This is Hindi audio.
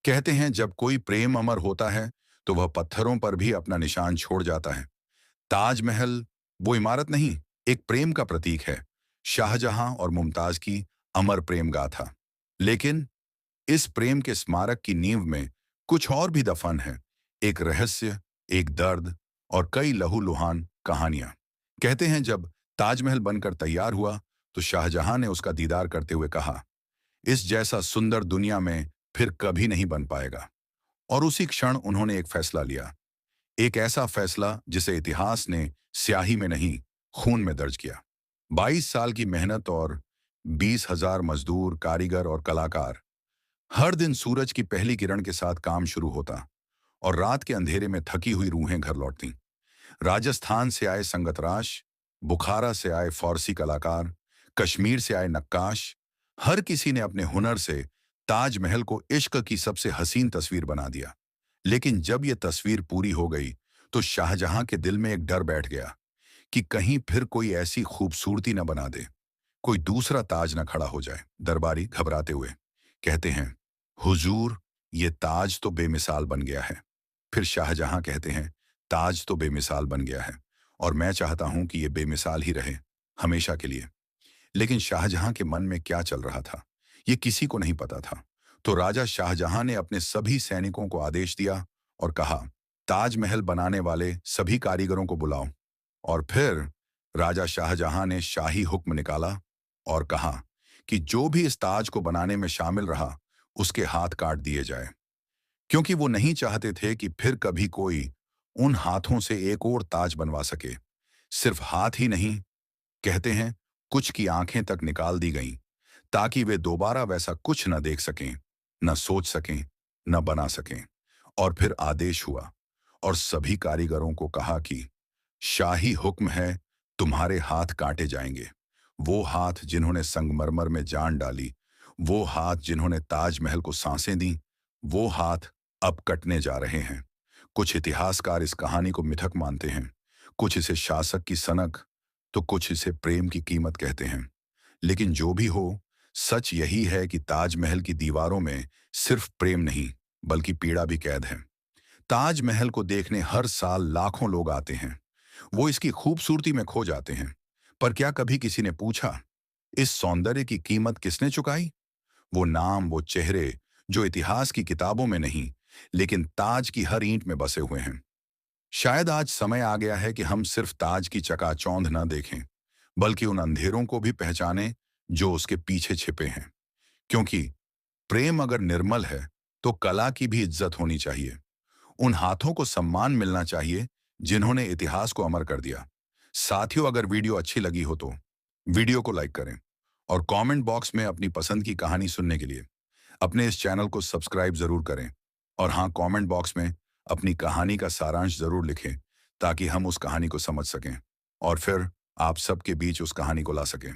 कहते हैं जब कोई प्रेम अमर होता है तो वह पत्थरों पर भी अपना निशान छोड़ जाता है। ताजमहल वो इमारत नहीं, एक प्रेम का प्रतीक है। शाहजहां और मुमताज की अमर प्रेम गाथा। लेकिन इस प्रेम के स्मारक की नींव में कुछ और भी दफन है। एक रहस्य, एक दर्द और कई लहूलुहान कहानियां। कहते हैं जब ताजमहल बनकर तैयार हुआ तो शाहजहां ने उसका दीदार करते हुए कहा, इस जैसा सुंदर दुनिया में फिर कभी नहीं बन पाएगा। और उसी क्षण उन्होंने एक फैसला लिया। एक ऐसा फैसला जिसे इतिहास ने स्याही में नहीं, खून में दर्ज किया। 22 साल की मेहनत और 20,000 मजदूर, कारीगर और कलाकार। हर दिन सूरज की पहली किरण के साथ काम शुरू होता और रात के अंधेरे में थकी हुई रूहें घर लौटती। राजस्थान से आए संगतराश, बुखारा से आए फारसी कलाकार, कश्मीर से आए नक्काश, हर किसी ने अपने हुनर से ताजमहल को इश्क की सबसे हसीन तस्वीर बना दिया। लेकिन जब यह तस्वीर पूरी हो गई तो शाहजहां के दिल में एक डर बैठ गया कि कहीं फिर कोई ऐसी खूबसूरती न बना दे, कोई दूसरा ताज न खड़ा हो जाए। दरबारी घबराते हुए कहते हैं, हुजूर, ये ताज तो बेमिसाल बन गया है। फिर शाहजहां कहते हैं, ताज तो बेमिसाल बन गया है और मैं चाहता हूं कि ये बेमिसाल ही रहे, हमेशा के लिए। लेकिन शाहजहां के मन में क्या चल रहा था, ये किसी को नहीं पता था। तो राजा शाहजहां ने अपने सभी सैनिकों को आदेश दिया और कहा, ताजमहल बनाने वाले सभी कारीगरों को बुलाओ। और फिर राजा शाहजहां ने शाही हुक्म निकाला और कहा कि जो भी इस ताज को बनाने में शामिल रहा उसके हाथ काट दिए जाए, क्योंकि वो नहीं चाहते थे कि फिर कभी कोई उन हाथों से एक और ताज बनवा सके। सिर्फ हाथ ही नहीं, कहते हैं कुछ की आंखें तक निकाल दी गईं ताकि वे दोबारा वैसा कुछ न देख सकें, न सोच सकें, न बना सकें। और फिर आदेश हुआ और सभी कारीगरों को कहा कि शाही हुक्म है, तुम्हारे हाथ काटे जाएंगे। वो हाथ जिन्होंने संगमरमर में जान डाली, वो हाथ जिन्होंने ताजमहल को सांसें दी, वो हाथ अब कटने जा रहे हैं। कुछ इतिहासकार इस कहानी को मिथक मानते हैं, कुछ इसे शासक की सनक, तो कुछ इसे प्रेम की कीमत कहते हैं। लेकिन जो भी हो, सच यही है कि ताजमहल की दीवारों में सिर्फ प्रेम नहीं, बल्कि पीड़ा भी कैद है। ताजमहल को देखने हर साल लाखों लोग आते हैं। वो इसकी खूबसूरती में खो जाते हैं। पर क्या कभी किसी ने पूछा, इस सौंदर्य की कीमत किसने चुकाई? वो नाम, वो चेहरे जो इतिहास की किताबों में नहीं, लेकिन ताज की हर ईंट में बसे हुए हैं। शायद आज समय आ गया है कि हम सिर्फ ताज की चकाचौंध न देखें, बल्कि उन अंधेरों को भी पहचानें जो उसके पीछे छिपे हैं। क्योंकि प्रेम अगर निर्मल है तो कला की भी इज्जत होनी चाहिए। उन हाथों को सम्मान मिलना चाहिए जिन्होंने इतिहास को अमर कर दिया। साथियों, अगर वीडियो अच्छी लगी हो तो वीडियो को लाइक करें और कमेंट बॉक्स में अपनी पसंद की कहानी सुनने के लिए अपने इस चैनल को सब्सक्राइब जरूर करें। और हाँ, कमेंट बॉक्स में अपनी कहानी का सारांश जरूर लिखें ताकि हम उस कहानी को समझ सकें और फिर आप सबके बीच उस कहानी को ला सकें।